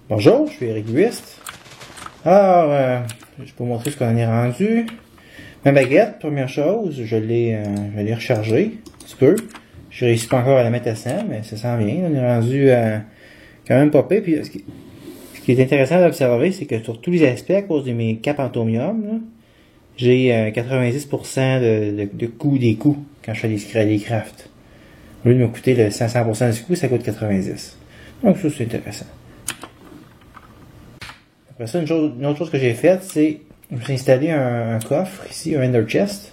Bonjour, je suis Eric Buist. Alors, je vais vous montrer ce qu'on est rendu. Ma baguette, première chose, je l'ai rechargée un petit peu. Je réussis pas encore à la mettre à 100, mais ça s'en vient. On est rendu quand même pas pire. Puis, ce qui est intéressant d'observer, c'est que sur tous les aspects, à cause de mes capes en tomium, j'ai 90% de coût des coûts quand je fais les crafts. Au lieu de me coûter le 500% du coût, ça coûte 90. Donc ça, c'est intéressant. Après ça, une autre chose que j'ai faite, c'est je me suis installé un coffre ici, un Ender Chest.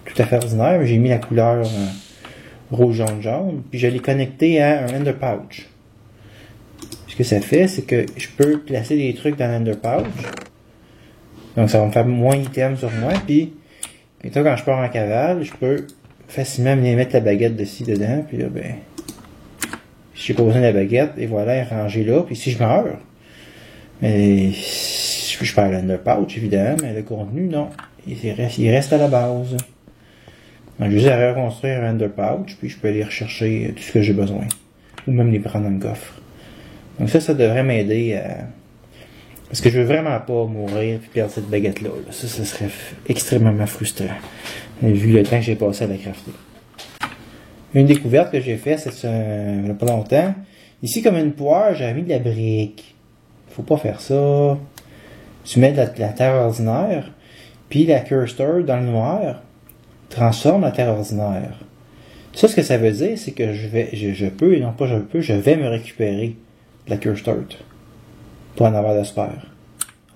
Tout à fait ordinaire, mais j'ai mis la couleur rouge, jaune, jaune. Puis je l'ai connecté à un Ender Pouch. Ce que ça fait, c'est que je peux placer des trucs dans l'Ender Pouch. Donc ça va me faire moins d'items sur moi. Puis quand je pars en cavale, je peux facilement venir mettre la baguette dedans. Puis là, ben, j'ai pas besoin de la baguette. Et voilà, elle est rangée là. Puis si je meurs, mais je perds l'Ender Pouch, évidemment, mais le contenu, non. Il reste à la base. Donc, j'ai juste à reconstruire un Ender Pouch, puis je peux aller rechercher tout ce que j'ai besoin. Ou même les prendre dans le coffre. Donc ça devrait m'aider à... Parce que je veux vraiment pas mourir et perdre cette baguette-là. Ça serait extrêmement frustrant. Vu le temps que j'ai passé à la crafter. Une découverte que j'ai faite, c'est il n'y a pas longtemps. Ici, comme une poire, j'avais mis de la brique. Faut pas faire ça. Tu mets de la terre ordinaire, puis la Cursed Earth dans le noir transforme la terre ordinaire. Ça, ce que ça veut dire, c'est que je vais me récupérer de la Cursed Earth pour en avoir de super.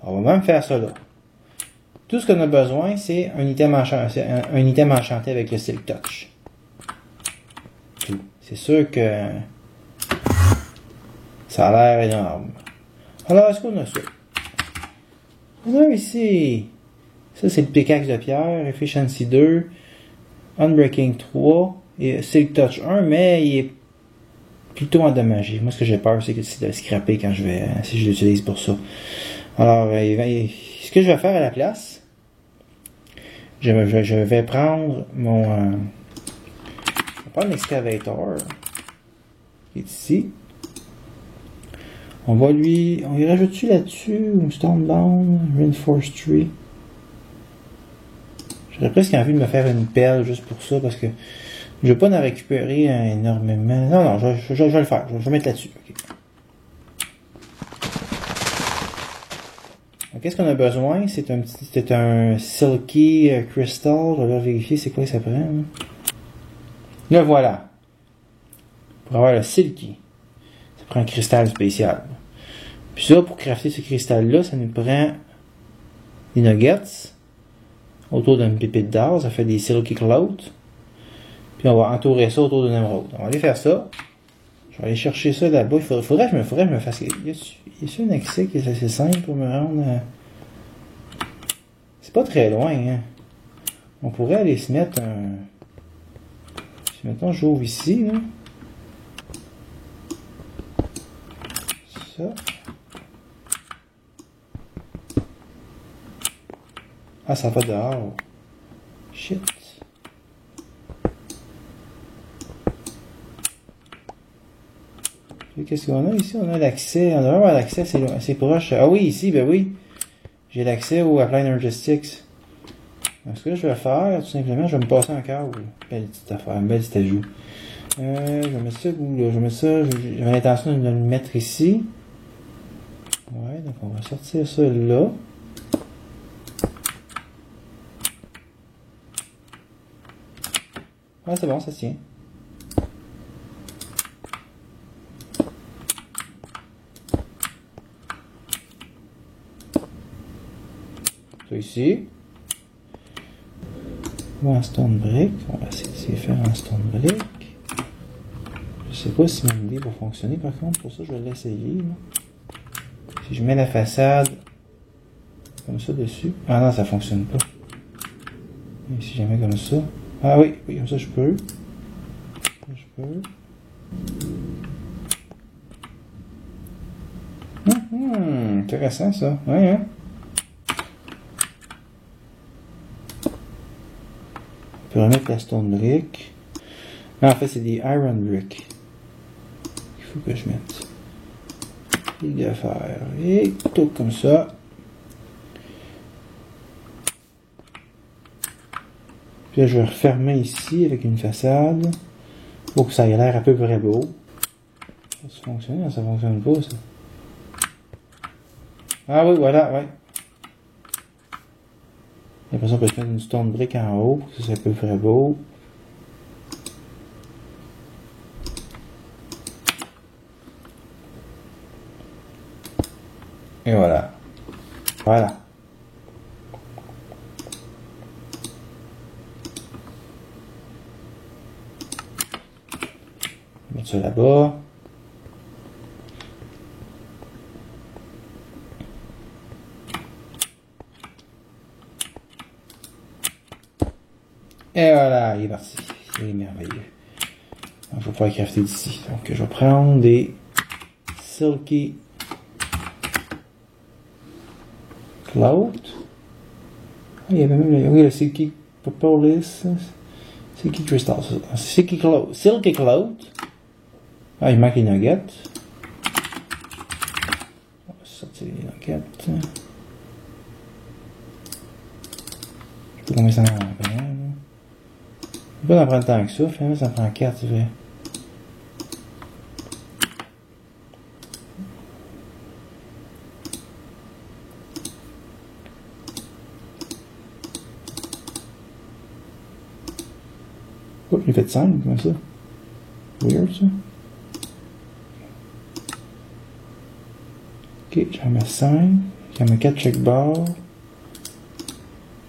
On va même faire ça là. Tout ce qu'on a besoin, c'est un item enchanté avec le Silk Touch. C'est sûr que ça a l'air énorme. Alors, est-ce qu'on a ça? On a ici, ça c'est le pickaxe de pierre, Efficiency 2, Unbreaking 3 et Silk Touch 1, mais il est plutôt endommagé. Moi, ce que j'ai peur, c'est de le scraper quand si je l'utilise pour ça. Alors, ce que je vais faire à la place, je vais prendre l'excavator qui est ici. On y rajoute-tu là-dessus, ou Stonebound, Reinforced Tree? J'aurais presque envie de me faire une pelle juste pour ça, parce que je veux pas en récupérer énormément. Non, je vais le faire. Je vais mettre là-dessus. Okay. Qu'est-ce qu'on a besoin? C'est un Silky Crystal. Je vais vérifier c'est quoi ça prend. Le voilà. Pour avoir le Silky, ça prend un cristal spécial. Puis ça, pour crafter ce cristal-là, ça nous prend des nuggets autour d'une pépite d'or. Ça fait des Silky Clout. Puis on va entourer ça autour d'une émeraude. On va aller faire ça. Je vais aller chercher ça là-bas. Il faudrait que je me fasse... Y a-t-il un accès qui est assez simple pour me rendre à... C'est pas très loin, hein. On pourrait aller se mettre un... Si maintenant j'ouvre ici, là. Ça. Ah, ça va dehors. Shit. Qu'est-ce qu'on a ici? On a l'accès. On devrait avoir l'accès assez proche. Ah oui, ici, ben oui. J'ai l'accès au Apply Energetics. Donc, ce que je vais faire, tout simplement, je vais me passer un câble. Belle petite affaire, un bel petit ajout. Je vais mettre ça où là? Je vais mettre ça. J'avais l'intention de le mettre ici. Ouais, donc on va sortir ça là. Ah, c'est bon, ça tient. Ça ici. Ou en stone brick. On va essayer de faire en stone brick. Je sais pas si mon idée va fonctionner par contre. Pour ça, je vais l'essayer. Si je mets la façade comme ça dessus. Ah non, ça fonctionne pas. Et si je mets comme ça. Ah oui, comme ça je peux. Intéressant ça. Ouais, hein? On peut remettre la stone brick. Non, en fait, c'est des iron brick. Il faut que je mette. fil de fer. Et tout comme ça. Puis là, je vais refermer ici avec une façade. Pour que ça ait l'air à peu près beau. Ça fonctionne, ça fonctionne pas, ça. Ah oui, voilà, ouais. Et après ça, on peut mettre une stone brick en haut, pour que ça soit à peu près beau. Et voilà. Voilà. Mettre ça là-bas. Et voilà, il est parti. C'est merveilleux. Il ne faut pas crafter d'ici. Donc, je vais prendre des Silky Cloud. Ah, il y avait même le Silky Propolis. Silky Crystal. Silky Cloud. Silky Cloud. Ah, il manque les nuggets. On va sortir les nuggets. Je sais pas combien ça en prend. Je peux pas en prendre tant que ça. Finalement, ça en prend 4, c'est vrai. Oh, j'ai fait 5, comme ça. Weird, ça. Ok, j'en mets 5. J'en mets 4 check bars.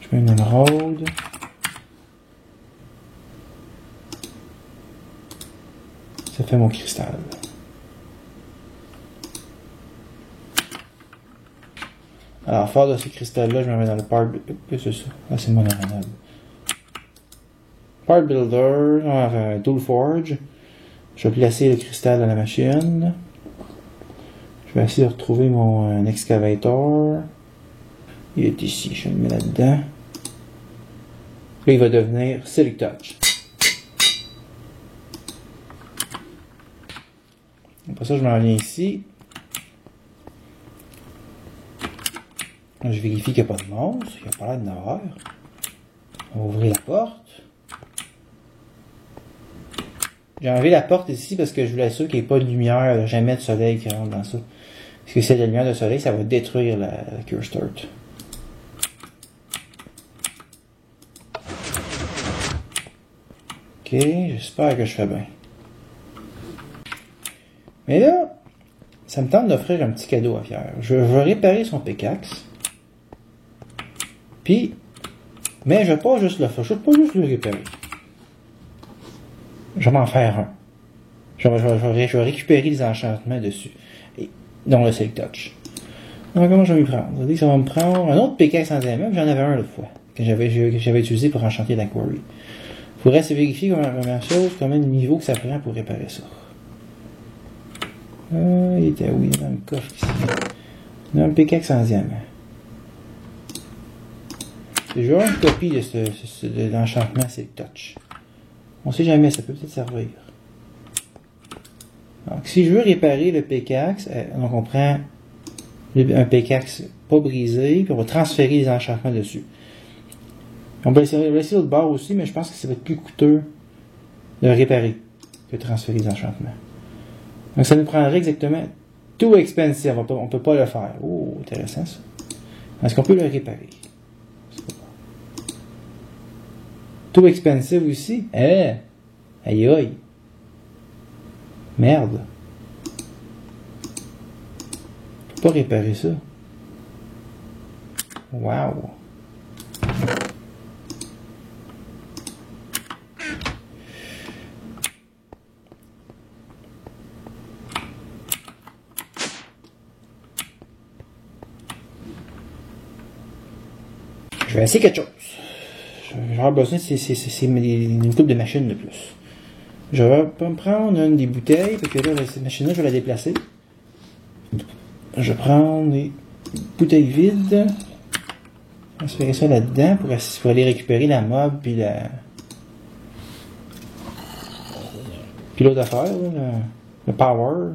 Je mets une road. Ça fait mon cristal. Alors, fort de ce cristal-là, je me mets dans le part... C'est ça. Ah, c'est mon arénal. Part Builder, enfin, Tool Forge. Je vais placer le cristal dans la machine. Je vais essayer de retrouver mon excavator. Il est ici, je le mets là-dedans. Là, il va devenir Silk Touch. Après ça, je m'en viens ici. Là, je vérifie qu'il n'y a pas de monstre. Il n'y a pas l'air d'en avoir. On va ouvrir la porte. J'ai enlevé la porte ici parce que je voulais être sûr qu'il n'y ait pas de lumière, jamais de soleil qui rentre dans ça. Parce que si il y a de la lumière de soleil, ça va détruire la Cure Start. Ok, j'espère que je fais bien. Mais là, ça me tente d'offrir un petit cadeau à Pierre. Je vais réparer son pickaxe. Puis, mais je vais pas juste le faire, je vais pas juste le réparer. Je vais m'en faire un. Je vais récupérer les enchantements dessus. Et, dont le Silk Touch. Alors, comment je vais m'y prendre? Ça veut dire que ça va me prendre un autre pickaxe en diamant, j'en avais un l'autre fois, que j'avais utilisé pour enchanter la quarry. Il faudrait se vérifier combien de niveau que ça prend pour réparer ça. Il était où? Il est dans le coffre ici. Il y a un pickaxe en diamant. C'est genre une copie de l'enchantement Silk Touch. On sait jamais, ça peut peut-être servir. Donc, si je veux réparer le pickaxe, donc on prend un pickaxe pas brisé, puis on va transférer les enchantements dessus. On va essayer l'autre bord aussi, mais je pense que ça va être plus coûteux de le réparer que de transférer les enchantements. Donc ça nous prendrait exactement too expensive, on peut pas le faire. Oh, intéressant ça. Est-ce qu'on peut le réparer? Too expensive aussi? Aïe aïe. Merde. Je peux pas réparer ça. Wow. Je vais essayer quelque chose. J'aurais besoin c'est une coupe de machine de plus. Je vais me prendre une des bouteilles, parce que là, cette machine-là, je vais la déplacer. Je vais prendre des bouteilles vides. Transférer ça là-dedans pour aller récupérer la mob puis l'autre affaire, là, le power.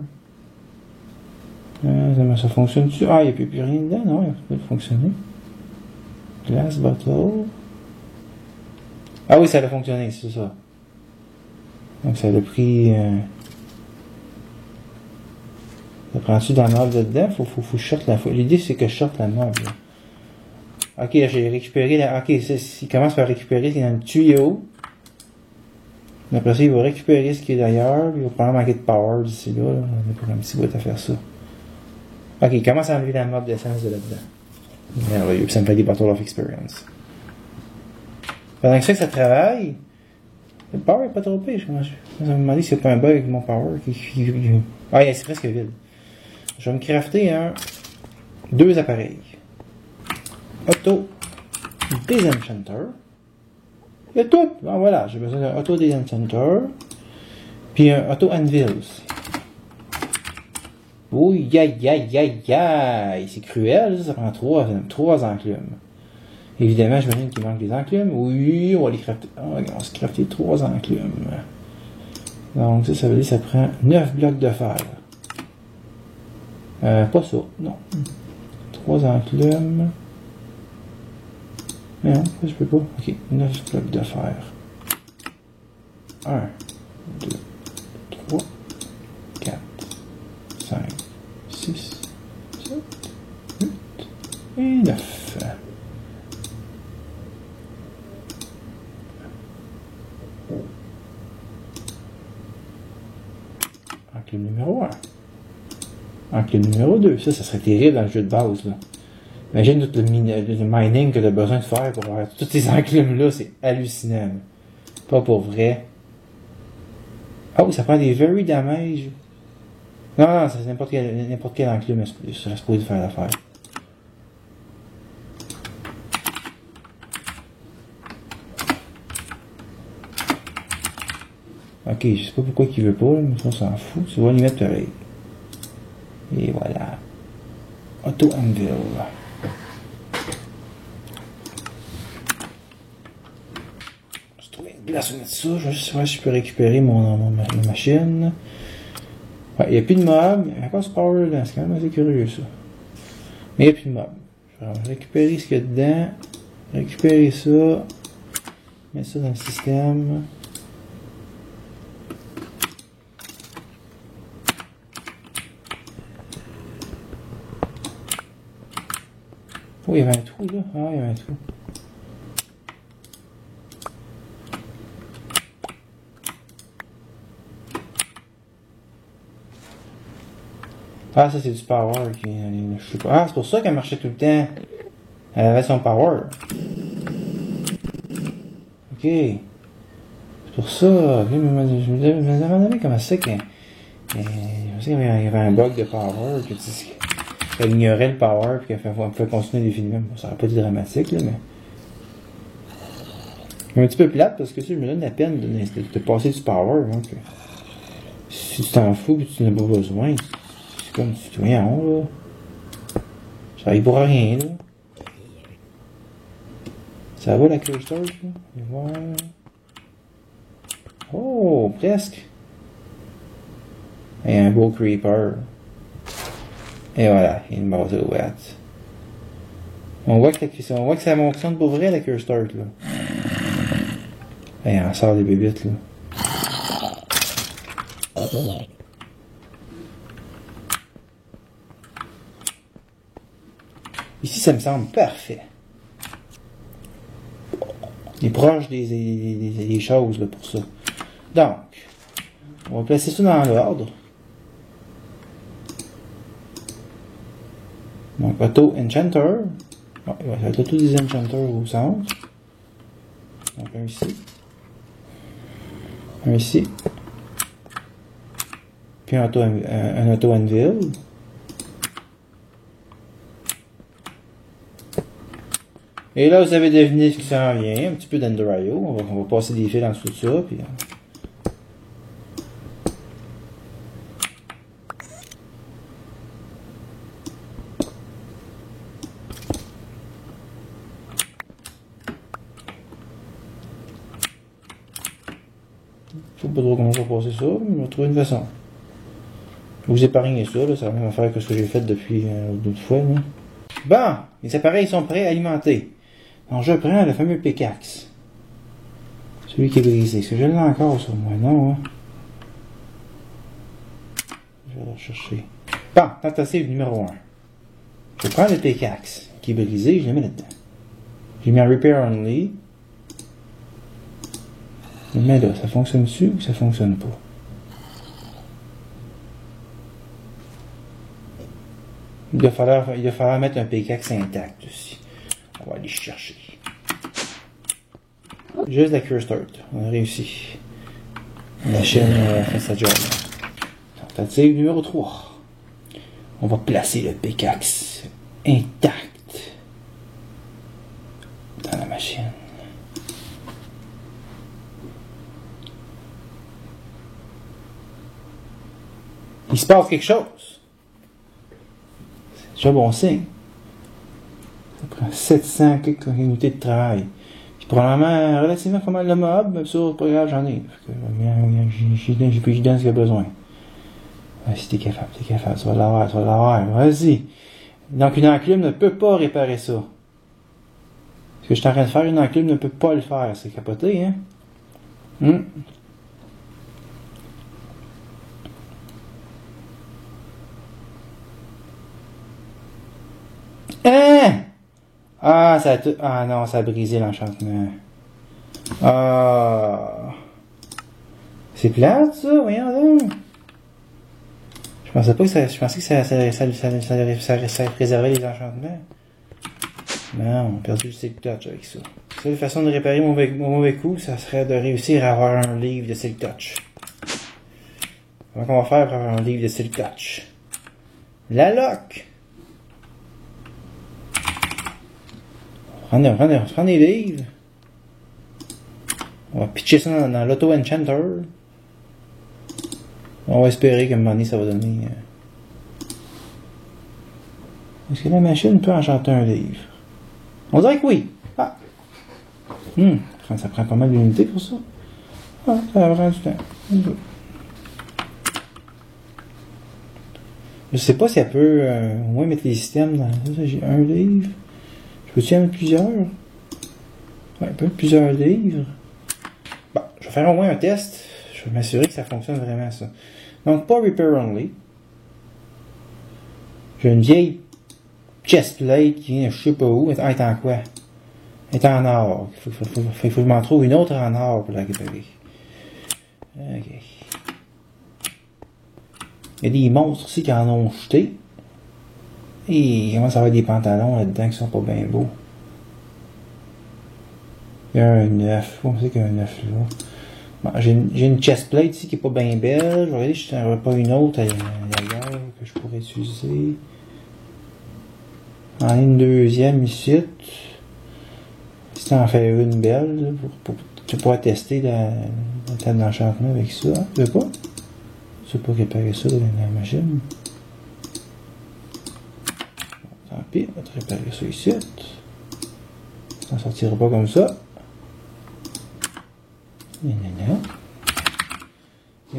Ça fonctionne-tu? Ah, il n'y a plus rien dedans? Non, il n'a pas fonctionné. Glass bottle. Ah oui, ça a fonctionné, c'est ça. Donc ça a pris... Ça prend-tu dans la mob de dedans? Faut que je sorte la... L'idée c'est que je sorte la mob. Là. Ok, j'ai récupéré la... Ok, il commence par récupérer ce qui est dans le tuyau. Après ça, il va récupérer ce qui est d'ailleurs. Il va probablement manquer de power d'ici là. On est pour un petit bout à faire ça. Ok, il commence à enlever la mob d'essence de là-dedans. Merveilleux, puis ça me fait des Bottle of Experience. Pendant que ça travaille, le power est pas trop pire. Je me demandais s'il n'y a pas un bug avec mon power. Ah, c'est presque vide. Je vais me crafter deux appareils. Auto Desenchanter. Il y a tout. Ah, voilà, j'ai besoin d'un Auto Desenchanter. Puis un Auto Anvil aussi. Oui, aïe. C'est cruel, ça prend trois enclumes. Évidemment, j'imagine qu'il manque des enclumes. Oui, on va les crafter. On va se crafter 3 enclumes. Donc, ça veut dire que ça prend 9 blocs de fer. Pas ça, non. 3 enclumes. Mais non, je peux pas. Ok, 9 blocs de fer. 1, 2, 3, 4, 5, 6, 7, 8 et 9. Enclume numéro 1. Enclume numéro 2. Ça serait terrible dans le jeu de base, là. Imagine tout le mining que tu as besoin de faire pour avoir tous ces enclumes-là. C'est hallucinant. Pas pour vrai. Ah oui, ça prend des very damage. Non, c'est n'importe quel enclume serait supposé faire l'affaire. Ok, je sais pas pourquoi il veut pas, mais ça on s'en fout. Tu vas lui mettre pareil. Et voilà. Auto Anvil. Je trouve une place où mettre ça. Je vais juste voir si je peux récupérer ma machine. Ouais, il n'y a plus de mob. Il y a encore ce power là. C'est quand même assez curieux ça. Mais il n'y a plus de mob. Je vais récupérer ce qu'il y a dedans. Récupérer ça. Mettre ça dans le système. Oh, il y avait un trou là. Ah, il y avait un trou. Ah, ça c'est du power qui. Je sais pas. Ah, c'est pour ça qu'elle marchait tout le temps. Elle avait son power. Ok. C'est pour ça. Ok, je me demandais comment c'est qu'il y avait un bug de power. Elle ignorait le power et qu'elle me fait continuer indéfiniment. Bon, ça n'aurait pas été dramatique, là, mais. Un petit peu plate parce que ça, je me donne la peine de passer du power. Donc, si tu t'en fous et tu n'en as pas besoin, c'est comme si tu viens là. Ça arrive pour rien, là. Ça va la cursor, là? Voilà. Oh, presque. Et un beau creeper. Et voilà, il y a une base ouverte. On voit que ça fonctionne pour vrai la Cure Start là. Et on sort des bébites là. Ici ça me semble parfait. Il est proche des choses là pour ça. Donc, on va placer ça dans l'ordre. Donc, Auto Enchanter. Oh, il va faire Auto Desenchanter au centre. Donc, un ici. Un ici. Puis un Auto Anvil. Et là, vous avez deviné ce qui s'en vient. Un petit peu d'Ender.io. On va passer des fils en dessous de ça. Puis, je sais pas trop comment je vais passer ça, mais on va trouver une façon. Ou vous épargnez ça, là, ça va même faire que ce que j'ai fait depuis d'autres fois. Là. Bon, les appareils sont prêts à alimenter. Donc je prends le fameux pickaxe. Celui qui est brisé. Est-ce que je l'ai encore sur moi? Non, hein? Je vais le chercher. Bon, tentative numéro 1. Je prends le pickaxe qui est brisé, je le mets là-dedans. J'ai mis en repair only. Je le mets là. Ça fonctionne-tu ou ça fonctionne pas? Il va falloir mettre un pickaxe intact aussi. On va aller chercher. Juste la cure start. On a réussi. La chaîne fait sa job. Tentative numéro 3. On va placer le pickaxe intact dans la machine. Il se passe quelque chose. C'est déjà bon signe. Ça prend 700 quelques unités de travail. Puis probablement relativement pas mal de mobs, mais ça, pas grave, j'en ai. J'ai plus dans ce qu'il y a besoin. Si t'es capable, tu vas l'avoir, vas-y. Donc une enclume ne peut pas réparer ça. Ce que je suis en train de faire, une enclume ne peut pas le faire. C'est capoté, hein? Hein? Ah, ça a tout... Ah non, ça a brisé l'enchantement. Ah. C'est plate, ça, voyons donc. Je pensais que ça préservait les enchantements. Non, on a perdu le Silk Touch avec ça. La seule façon de réparer mon mauvais coup, ça serait de réussir à avoir un livre de Silk Touch. Comment on va faire pour avoir un livre de Silk Touch? La lock! On va prendre des livres. On va pitcher ça dans l'auto-enchanter. On va espérer qu'à un moment donné, ça va donner... Est-ce que la machine peut enchanter un livre? On dirait que oui. Ah! Ça prend pas mal d'unités pour ça. Ah, ça prend du temps. Je sais pas si elle peut au moins mettre les systèmes dans... J'ai un livre. Je peux-tu en mettre plusieurs? Ouais, elle peut mettre plusieurs livres. Bon, je vais faire au moins un test. Je vais m'assurer que ça fonctionne vraiment, ça. Donc, pas repair only. J'ai une vieille chestplate qui vient je sais pas où. Elle est en quoi? Elle est en or. Il faut que je m'en trouve une autre en or pour la réparer. Ok. Il y a des monstres ici qui en ont jeté. Et il commence à avoir des pantalons là-dedans qui sont pas bien beaux. Il y a un 9. Comment c'est qu'il y a un 9 là? Bon, j'ai une chestplate ici qui est pas bien belle. Je vais regarder si je n'en aurais pas une autre ailleurs que je pourrais utiliser. En une deuxième ici. Si tu en fais une belle, tu pourras tester la table d'enchantement avec ça. Tu veux pas? Tu veux pas réparer ça dans la machine? Tant pis, on va te réparer ça ici. Ça ne sortira pas comme ça. Il y a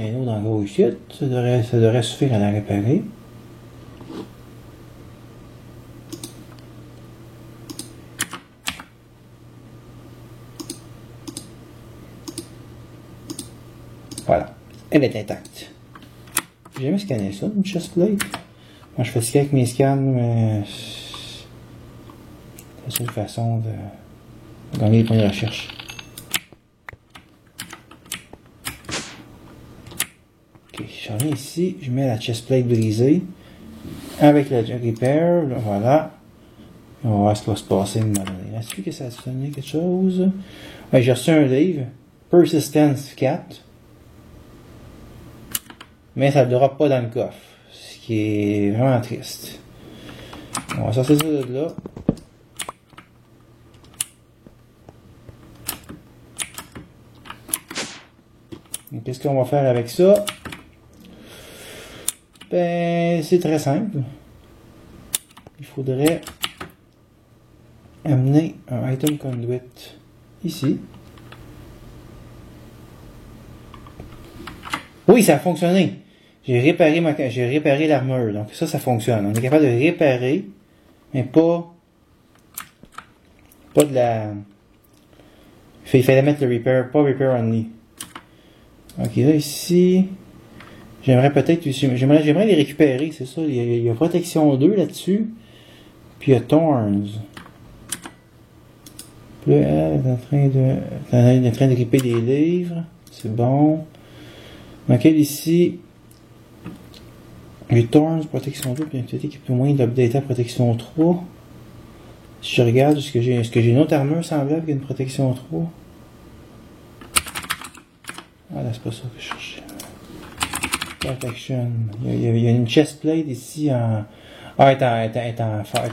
un autre en gros ici. Ça devrait suffire à la réparer. Voilà. Elle est intacte. J'ai jamais scanné ça, une chestplate. Moi, je fais ce avec mes scans, mais c'est la seule façon de gagner les points de recherche. Ok, je reviens ici, je mets la chestplate brisée avec la repair, voilà. On va voir ce qui va se passer. Est-ce que ça a sonné quelque chose? Ouais, j'ai reçu un livre, Persistence 4. Mais ça ne drop pas dans le coffre. Ce qui est vraiment triste. On va sortir ça de là. Qu'est-ce qu'on va faire avec ça? Ben, c'est très simple. Il faudrait amener un item conduit ici. Oui, ça a fonctionné. j'ai réparé l'armure. Donc ça fonctionne. On est capable de réparer, mais pas de la... Il fallait mettre le repair, pas repair only. Ok, là ici, j'aimerais les récupérer, c'est ça. Il y a protection 2 là-dessus. Puis il y a Thorns. Puis là, elle est en train de gripper des livres. C'est bon. Donc elle ici, les Thorns, protection 2, puis peut-être qu'il peut moins d'updater à protection 3. Si je regarde, est-ce que j'ai une autre armure semblable qu'une protection 3? Ah là, c'est pas ça que je cherchais. Protection. Il y a une chestplate ici en... Ah, elle est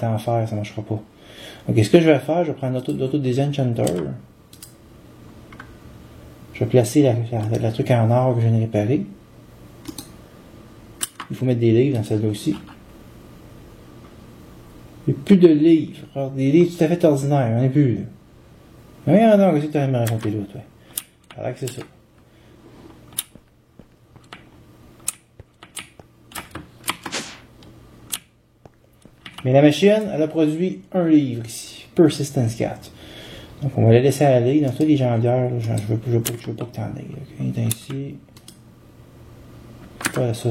en fer, ça marchera pas. Ok, ce que je vais faire, je vais prendre l'auto des enchanters. Je vais placer la truc en or que je viens de réparer. Il faut mettre des livres dans celle-là aussi. Il n'y a plus de livres. Alors, des livres tout à fait ordinaires, il n'y en a plus. Oui, non, qu'est-ce que tu as à me raconter là, toi? Alors que c'est ça. Mais la machine, elle a produit un livre ici. Persistence 4. Donc, on va la laisser aller. Dans ça, les jambières, là, je veux pas que tu en aies. Ok, est ainsi. Voilà, ça.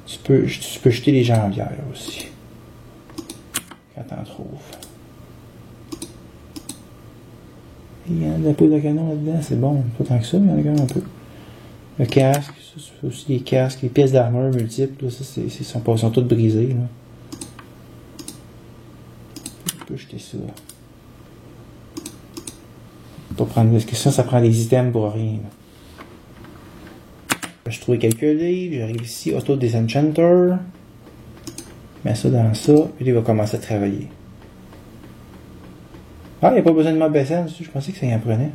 Tu peux jeter les jambières aussi. Quand t'en trouves. Il y a de la poudre de canon là-dedans, c'est bon. Pas tant que ça, mais il y en a quand même un peu. Le casque, ça, c'est aussi les casques, les pièces d'armure multiples, là, ça, sont toutes brisées. Là. On peut jeter ça. Pour prendre, parce que ça prend des items pour rien. Là. Je trouve quelques livres, j'arrive ici, Auto Disenchanter. Je mets ça dans ça, puis il va commencer à travailler. Ah, il n'y a pas besoin de mob essence, je pensais que ça y en prenait.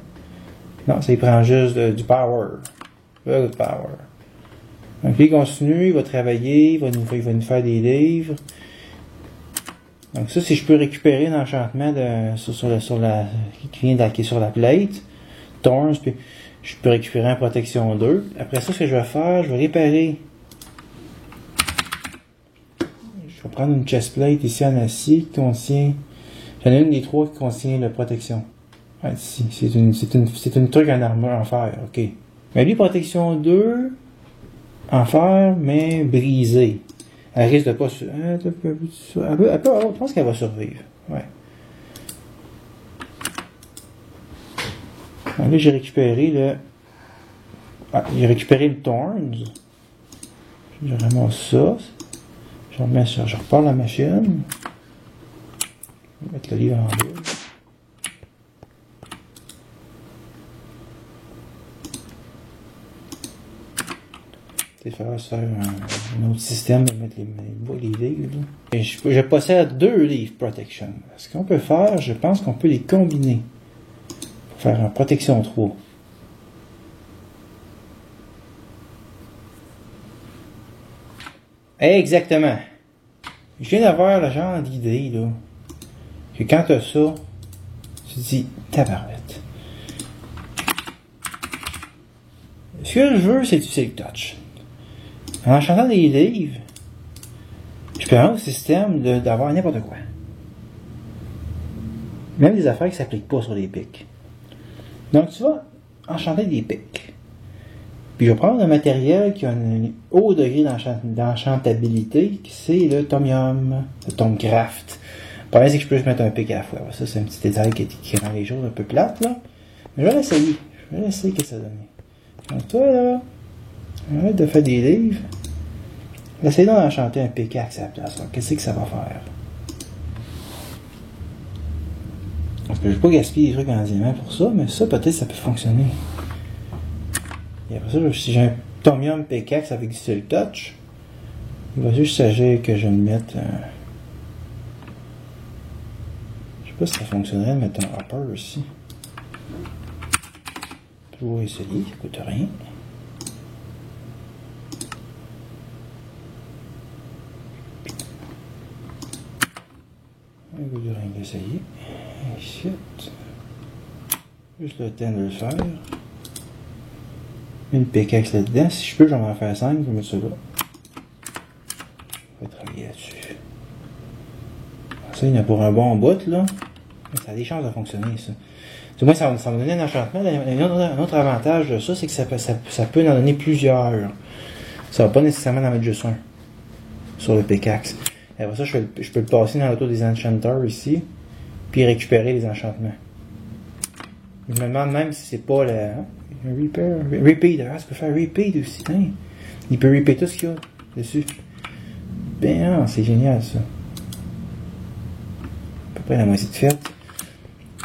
Non, ça y prend juste du power. Very good power. Donc lui il continue, il va travailler, il va nous faire des livres. Donc ça, si je peux récupérer l'enchantement qui vient qui est sur la plate, Thorns, puis je peux récupérer en protection 2. Après ça, ce que je vais faire, je vais réparer. Je vais prendre une chestplate ici en acier qui contient... J'en ai une des trois qui contient la protection. Ouais, ici, c'est une truc en armure en fer, ok. Mais lui, protection 2, en fer, mais brisée. Elle risque de pas... je pense qu'elle va survivre. Ouais. Donc là, j'ai récupéré le... Ah, j'ai récupéré le Thorns. Je ramasse ça. Je remets ça. Je repars la machine. Je vais mettre le livre en bas. Il va falloir se faire un autre système de mettre les livres. Et je possède 2 livres Protection. Ce qu'on peut faire, je pense qu'on peut les combiner pour faire un Protection 3. Exactement. Je viens d'avoir le genre d'idée là, que quand tu as ça, tu te dis tabarouette. Ce que je veux, c'est du Silk Touch. En enchantant des livres, je peux avoir au système d'avoir n'importe quoi. Même des affaires qui ne s'appliquent pas sur les pics. Donc tu vas enchanter des pics. Puis je vais prendre un matériel qui a un haut degré d'enchantabilité, qui c'est le Tomium, le Tomcraft. Le problème c'est que je peux juste mettre un pic à la fois. Ça c'est un petit détail qui rend les choses un peu plates là. Mais je vais l'essayer. Je vais essayer ce que ça donne. Donc toi là, arrête de faire des livres. Essayez donc d'enchanter un pickaxe à la place. Qu'est-ce que ça va faire? Parce que je ne vais pas gaspiller des trucs en diamant pour ça, mais ça peut-être ça peut fonctionner. Et après ça, si j'ai un Tomium pickaxe avec du Silk Touch, il va juste s'agir que je me mette je sais pas si ça fonctionnerait de mettre un hopper ici. Je vais essayer, ça coûte rien. Un goût de rien d'essayer. Shit. Juste le temps de le faire. Une pickaxe là-dedans. Si je peux, j'en vais en faire 5. Je vais mettre ça là. Je vais travailler là-dessus. Ça, il y en a pour un bon bout, là. Ça a des chances de fonctionner, ça. Du moins, ça va donner un enchantement. Un autre avantage de ça, c'est que ça peut en donner plusieurs. Ça va pas nécessairement en mettre juste un. Sur le pickaxe. Et après ça, je peux le passer dans l'auto des enchanteurs ici. Puis récupérer les enchantements. Je me demande même si c'est pas le... Repeat. Ah, ça peut faire repeat aussi. Hein? Il peut repeat tout ce qu'il y a dessus. Ben, c'est génial, ça. À peu près la moitié de fait.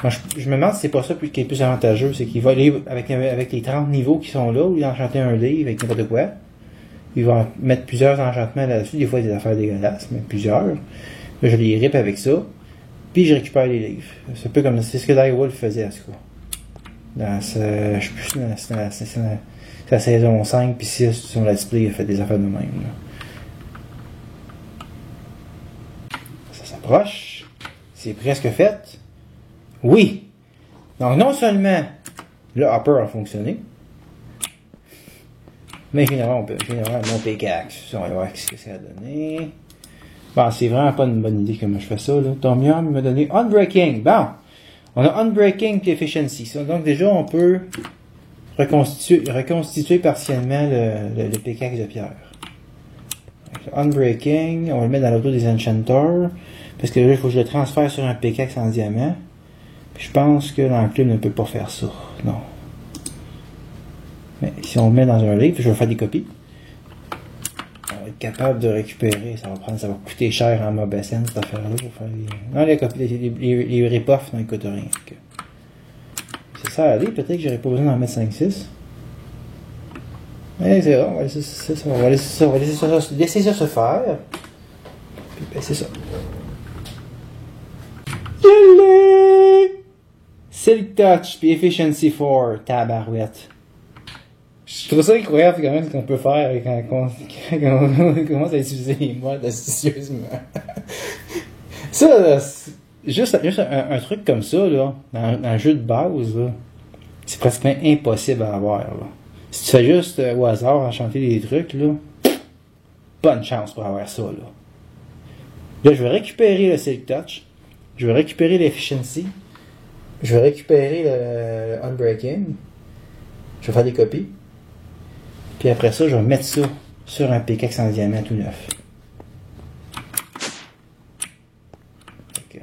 Moi, je me demande si c'est pas ça qui est plus avantageux. C'est qu'il va aller avec les 30 niveaux qui sont là, où il a enchanté un livre avec n'importe quoi. Il va mettre plusieurs enchantements là-dessus. Des fois, des affaires dégueulasses, mais plusieurs. Là, je les rip avec ça. Puis, je récupère les livres. C'est un peu comme c'est ce que Direwolf faisait, à ce cas. Je sais plus, c'est la saison 5 puis 6, son let's play, il a fait des affaires de même. Là. Ça s'approche. C'est presque fait. Oui! Donc, non seulement le hopper a fonctionné, mais je viens d'avoir mon pickaxe. On va voir ce que ça a donné. Bon, c'est vraiment pas une bonne idée comment je fais ça, là. Tomium m'a donné Unbreaking. Bon! On a Unbreaking et Efficiency. Donc, déjà, on peut reconstituer partiellement le pickaxe de pierre. Unbreaking, on va le mettre dans l'auto des enchanteurs. Parce que là, il faut que je le transfère sur un pickaxe en diamant. Puis je pense que l'enclume ne peut pas faire ça. Non. Mais si on le met dans un livre, je vais faire des copies. On va être capable de récupérer. Ça va coûter cher en mob SN, cette affaire-là. Non, les copies, les rip-off, non, ils coûtent rien. C'est ça, allez, peut-être que j'aurais pas besoin d'en mettre 5-6. Mais c'est vrai, on va laisser ça se faire. Puis ben, c'est ça. Silk Touch puis Efficiency 4, tabarouette. Je trouve ça incroyable quand même ce qu'on peut faire quand on commence à utiliser les modes astucieusement. Ça, là, juste un truc comme ça, là, dans un jeu de base, là, c'est presque impossible à avoir. Là. Si tu fais juste au hasard enchanter des trucs, là, bonne chance pour avoir ça. Là, je vais récupérer le Silk Touch, je vais récupérer l'Efficiency, je vais récupérer le Unbreaking, je vais faire des copies, puis après ça, je vais mettre ça sur un pickaxe en diamant tout neuf. Okay.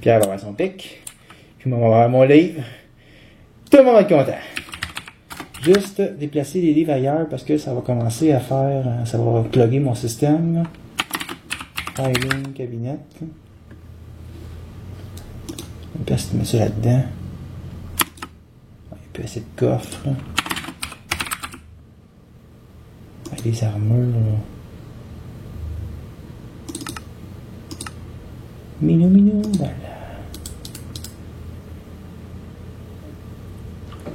Pierre va avoir son pic, puis moi, on va avoir mon livre. Tout le monde va être content. Juste déplacer les livres ailleurs parce que ça va commencer à faire, ça va plugger mon système. Filing cabinet. On peut mettre ça là-dedans. Il peut assez de coffres. Les armures. Minou, voilà.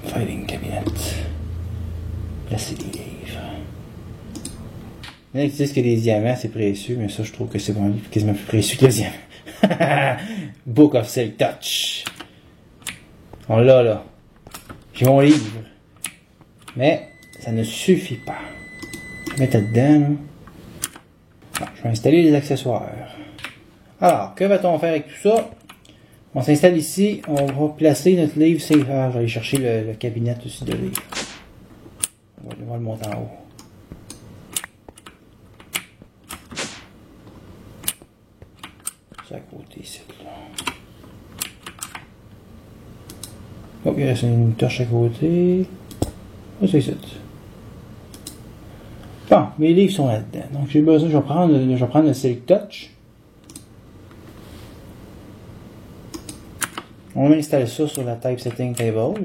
Filing cabinet. Placer les livres. Il y en a qui disent que les diamants c'est précieux, mais ça je trouve que c'est vraiment quasiment plus précieux que les diamants. Book of Silk Touch. On l'a là. J'ai mon livre. Mais ça ne suffit pas. Je vais mettre là-dedans. Là. Bon, je vais installer les accessoires. Alors, que va-t-on faire avec tout ça? On s'installe ici. On va placer notre livre. Je vais aller chercher le cabinet aussi de livres. On va le monter en haut. C'est à côté ici. Oh, il reste une torche à côté. Oh, c'est ça. Bon, mes livres sont là-dedans. Donc j'ai besoin, je vais prendre le Silk Touch. On va installer ça sur la Typesetting Table.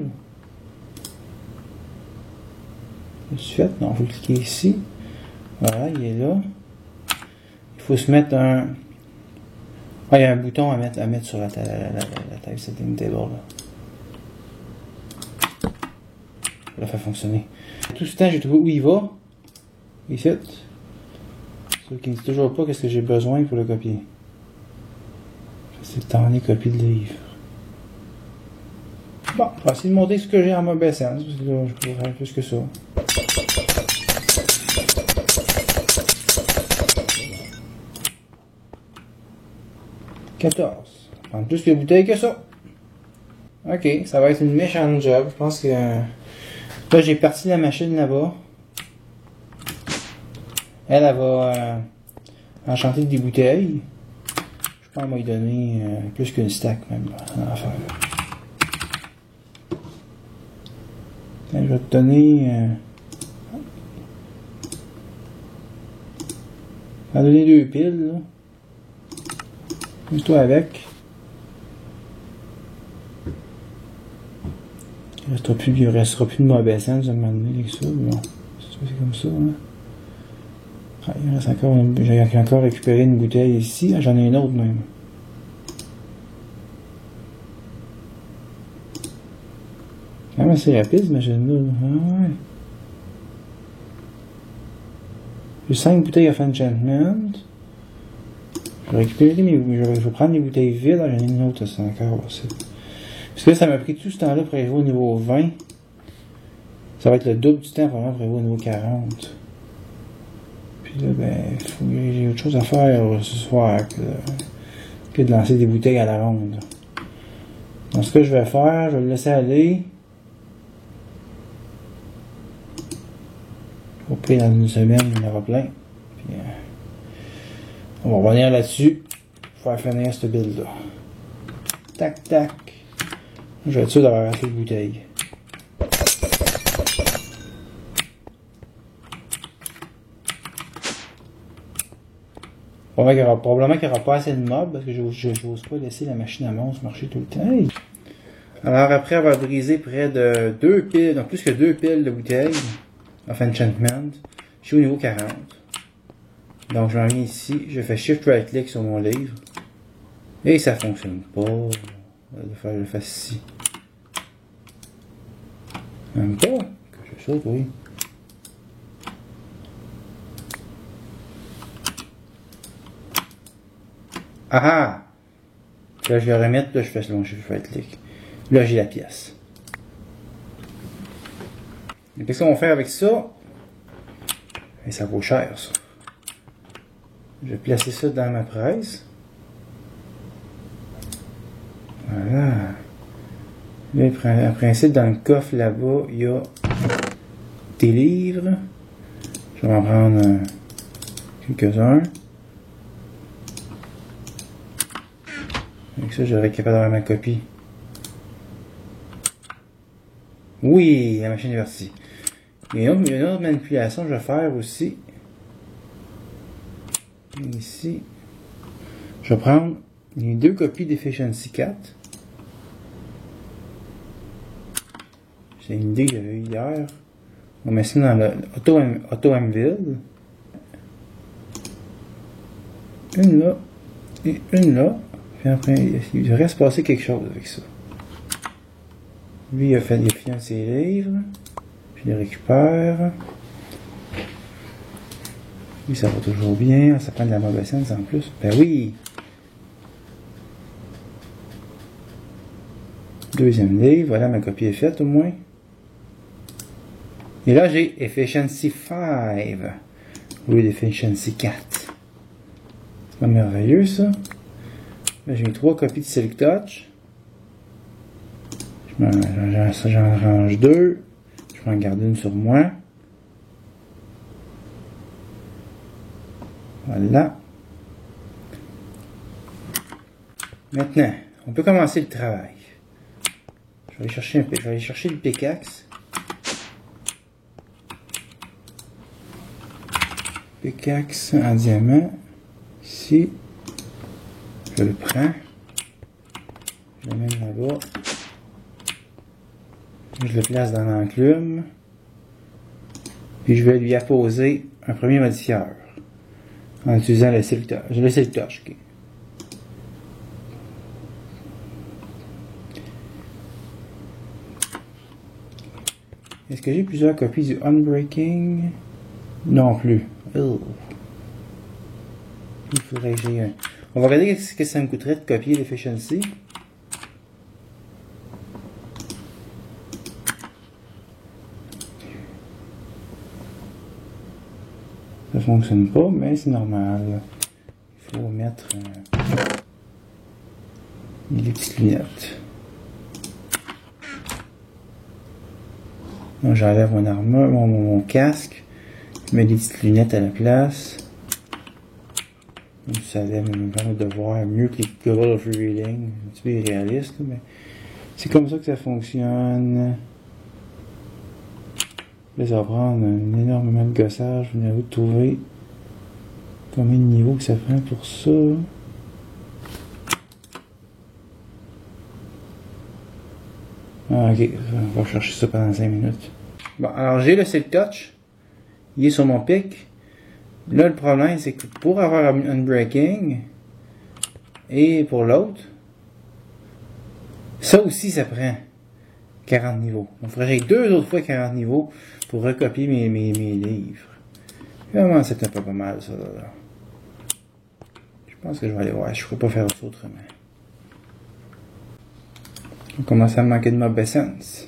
C'est fait. Non, il faut cliquer ici. Voilà, il est là. Il faut se mettre un... Ah, il y a un bouton à mettre sur la Typesetting Table. Là. Ça va faire fonctionner. Tout ce temps, j'ai trouvé où il va. Ici. Sauf qu'il ne dit toujours pas qu'est-ce que j'ai besoin pour le copier. C'est tant les copies de livres. Bon, on va essayer de monter ce que j'ai en Mob Essence, parce que là, je peux faire plus que ça. Prendre plus de bouteilles que ça. Ok, ça va être une méchante job. Je pense que là j'ai parti la machine là-bas. Elle va enchanter des bouteilles. Je pense qu'elle va lui donner plus qu'une stack même à faire. Je vais te donner. Je vais donner 2 piles là. Mets-toi avec. Il ne restera plus de Mob Essence à un moment donné avec ça. Bon, c'est comme ça. Hein. Ah, il reste encore j'ai encore récupéré une bouteille ici. Ah, j'en ai une autre même. Quand même assez rapide, mais j'ai là. Ah, ouais. J'ai 5 bouteilles of enchantment. Je vais récupérer je vais prendre les bouteilles vides. J'en ai une autre, c'est encore aussi. Parce que là, ça m'a pris tout ce temps-là pour arriver au niveau 20. Ça va être le double du temps pour arriver au niveau 40. Puis là, ben, j'ai autre chose à faire ce soir que de lancer des bouteilles à la ronde. Donc, ce que je vais faire, je vais le laisser aller. Au pire, dans une semaine, il y en aura plein. Puis, on va revenir là-dessus pour faire finir cette build-là. Tac, tac. Je vais être sûr d'avoir raté de bouteilles. Probablement qu'il n'y aura pas assez de mobs parce que je n'ose pas laisser la machine à monstre marcher tout le temps. Hey. Alors après avoir brisé près de 2 piles, donc plus que 2 piles de bouteilles of enchantment, je suis au niveau 40. Donc je m'en viens ici, je fais shift right click sur mon livre et ça fonctionne pas. Je le fais ici. Même pas que je saute, oui. Ah ah! Là je vais remettre, là je fais long shift right click. Là j'ai la pièce. Qu'est-ce qu'on va faire avec ça? Et ça vaut cher ça. Je vais placer ça dans ma presse. Voilà. Là, en principe, dans le coffre là-bas, il y a des livres. Je vais en prendre quelques-uns. Avec ça, je vais être capable d'avoir ma copie. Oui, la machine est partie. Il y a une autre manipulation que je vais faire aussi. Ici, je vais prendre les 2 copies d'Efficiency 4. J'ai une idée que j'avais eu hier. On met ça dans le Auto-Anvil. Une là et une là. Puis après, il devrait se passer quelque chose avec ça. Lui, il a fait ses livres. Je les récupère. Oui, ça va toujours bien. Ça prend de la Mob Essence en plus. Ben oui! Deuxième livre. Voilà, ma copie est faite au moins. Et là, j'ai Efficiency 5. Oui, d'Efficiency 4. C'est pas merveilleux, ça. Là, j'ai 3 copies de Silk Touch. J'en range 2. Je vais en garder une sur moi. Voilà. Maintenant, on peut commencer le travail. Je vais aller chercher le pickaxe. Pickaxe en diamant. Ici. Je le prends. Je le mets là-bas. Je le place dans l'enclume. Puis je vais lui apposer un premier modifieur. En utilisant le Silk Touch. Le Silk Touch. Okay. Est-ce que j'ai plusieurs copies du Unbreaking? Non plus. Oh. Il faudrait que j'ai un. On va regarder ce que ça me coûterait de copier l'Efficiency. fonctionne pas, mais c'est normal. Il faut mettre des petites lunettes. Donc j'enlève mon armure, mon casque, je mets des petites lunettes à la place. Ça me permet de voir mieux que les Global of Reading. Un petit peu irréaliste, mais c'est comme ça que ça fonctionne. Là, ça va prendre un énormément de gossage. Je vais trouver combien de niveaux que ça prend pour ça. Ah, ok, on va chercher ça pendant 5 minutes. Bon, alors j'ai le Silk Touch. Il est sur mon pic. Là, le problème, c'est que pour avoir un Unbreaking, et pour l'autre, ça aussi, ça prend 40 niveaux. On ferait 2 autres fois 40 niveaux pour recopier mes livres. Vraiment, c'est un peu pas mal, ça, là. Je pense que je vais aller voir. Je ne pourrais pas faire ça autrement. On commence à me manquer de Mob Essence.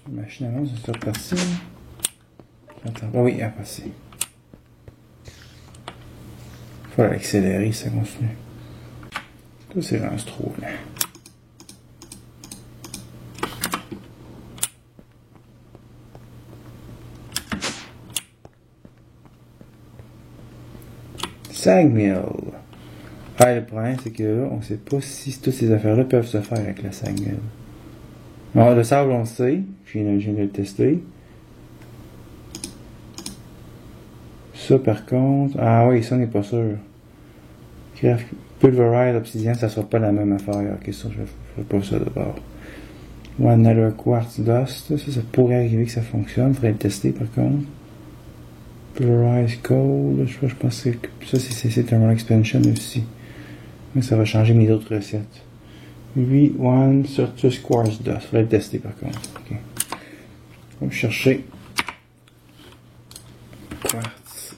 La machine à monter, c'est reparti. Attends, oh oui, elle a passé. Faut l'accélérer, ça continue. Tout c'est vraiment trop lent. Sagmill. Ah, le problème, c'est que là, on sait pas si toutes ces affaires-là peuvent se faire avec la Sagmill. Non, le sable, on le sait. Je viens de le tester. Ça, par contre... Ah oui, ça, on n'est pas sûr. Pulverize Obsidian, ça sera pas la même affaire. Ok, ça, je ferai pas ça d'abord. One Nether Quartz Dust. Ça pourrait arriver que ça fonctionne. Faudrait le tester, par contre. Pulverize Coal. Je pense que ça, c'est Thermal Expansion aussi. Mais ça va changer mes autres recettes. Lui, One Certus Quartz Dust. Faudrait le tester, par contre. Ok. On va chercher. Quartz.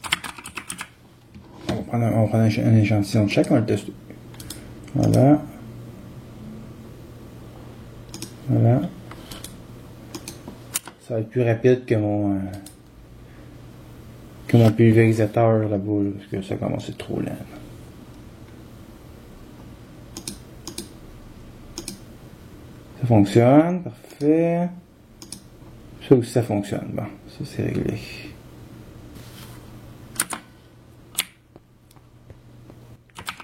On va prendre un échantillon de chaque, on va le tester. Voilà. Voilà. Ça va être plus rapide que mon pulvérisateur là-bas, parce que ça commence à être trop lent. Ça fonctionne, parfait. Ça aussi ça fonctionne. Bon, ça c'est réglé.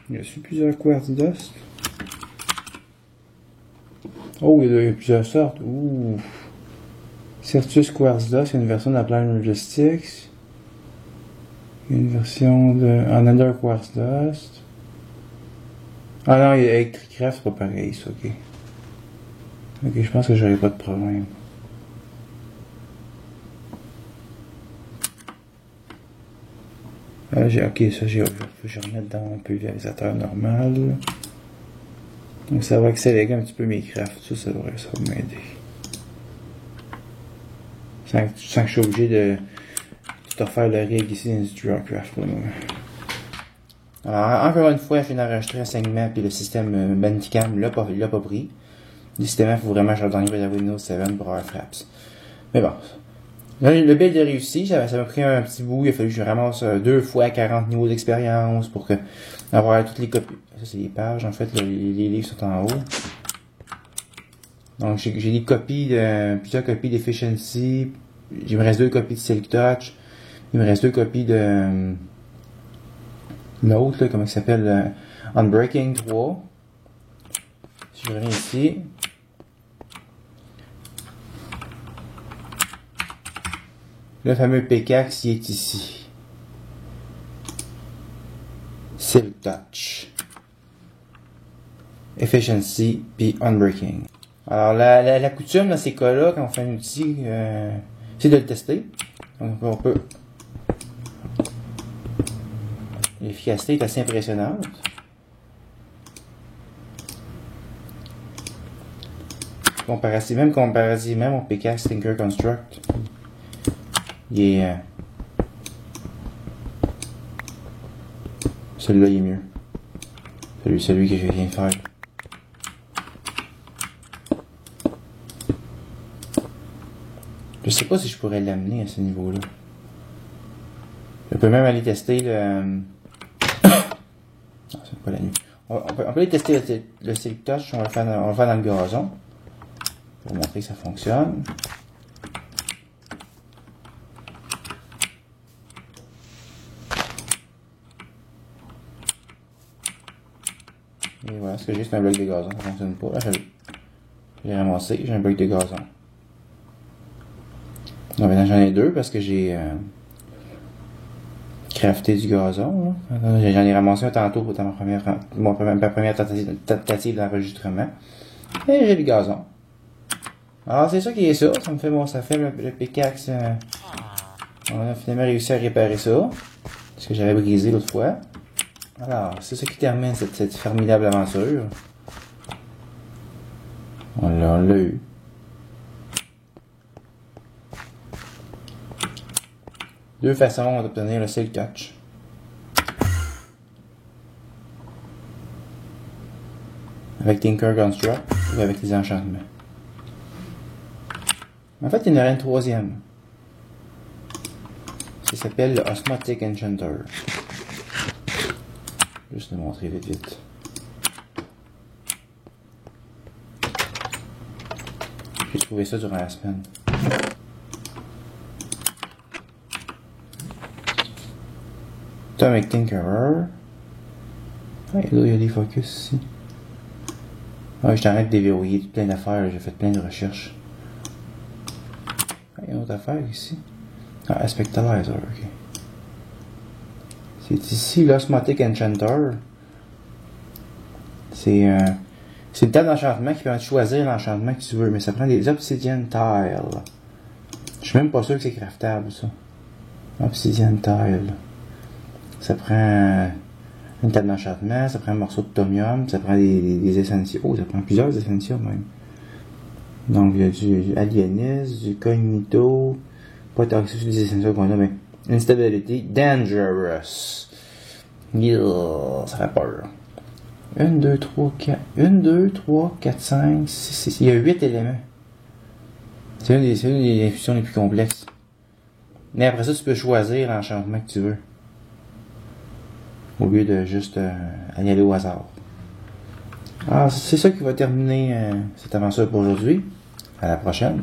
Il y a aussi plusieurs quartz dust. Oh, il y a plusieurs sortes. Ouh. Certus Quartz Dust, il y a une version de la Applied Logistics. Il y a une version de Another Quartz Dust. Ah non, il y a Electricraft, c'est pas pareil, ça, ok. Ok, je pense que j'aurai pas de problème. Ok, ça, je vais remettre dans mon pulvérisateur normal. Donc, ça va accélérer un petit peu mes crafts. Ça va m'aider. Sans que je sois obligé de tout refaire le rig ici dans Industrial Craft. Alors, encore une fois, je viens d'enregistrer un segment, puis le système Bandicam l'a pas pris. Décidément, il faut vraiment que je redonne à Windows 7 pour avoir Fraps. Mais bon. Là, le build est réussi, ça m'a pris un petit bout, il a fallu que je ramasse 2 fois 40 niveaux d'expérience pour avoir toutes les copies. Ça, c'est les pages, en fait, les livres sont en haut. Donc, j'ai des copies plusieurs copies d'Efficiency, il me reste 2 copies de Silk Touch, il me reste 2 copies de l'autre, comment il s'appelle, Unbreaking 3. Si je reviens ici, le fameux pickaxe qui est ici. Silk Touch. Efficiency puis Unbreaking. Alors la coutume dans ces cas-là, quand on fait un outil, c'est de le tester. Donc on peut. L'efficacité est assez impressionnante. Comparativement au pickaxe Tinker Construct. Il est. Celui-là, il est mieux. Celui que je viens de faire. Je sais pas si je pourrais l'amener à ce niveau-là. Je peux même aller tester le... Non, c'est pas la nuit. On peut aller tester le Silk Touch, on va le faire dans le gazon. Pour vous montrer que ça fonctionne. Et voilà, ce que j'ai, c'est un bloc de gazon, ça fonctionne pas. Là, je l'ai ramassé, j'ai un bloc de gazon. Donc maintenant j'en ai deux parce que j'ai crafté du gazon. J'en ai ramassé un tantôt pour ma première tentative d'enregistrement. Et j'ai du gazon. Alors c'est ça qui est ça. Ça fait le pickaxe. On a finalement réussi à réparer ça. Ce que j'avais brisé l'autre fois. Alors, c'est ça qui termine cette formidable aventure. On l'a eu. Deux façons d'obtenir le Silk Touch. Avec Tinker Construct ou avec les enchantements. En fait, il y en aurait une troisième. Ça s'appelle le Osmotic Enchanter. Juste le montrer vite. J'ai trouvé ça durant la semaine. Atomic Tinkerer. Ah, là, il y a des focus ici. Ah, je t'arrête de déverrouiller plein d'affaires, j'ai fait plein de recherches. Ah, il y a une autre affaire ici. Ah, Aspectalizer, ok. C'est ici l'Osmotic Enchanter. C'est une table d'enchantement qui permet de choisir l'enchantement que tu veux, mais ça prend des Obsidian Tiles. Je suis même pas sûr que c'est craftable, ça. Obsidian Tile. Ça prend une table d'enchantement, ça prend un morceau de Tomium, ça prend des essentiels. Oh, ça prend plusieurs essentiels même. Donc il y a du Alienist, du Cognito, pas toxique sur les essentiels qu'on a, mais Instability, Dangerous. Yeah, ça fait peur. 1, 2, 3, 4. 1, 2, 3, 4, 5, 6, 6. Il y a 8 éléments. C'est une des infusions les plus complexes. Mais après ça, tu peux choisir l'enchantement que tu veux. Au lieu de juste aller au hasard. Alors, c'est ça qui va terminer cette aventure pour aujourd'hui. À la prochaine.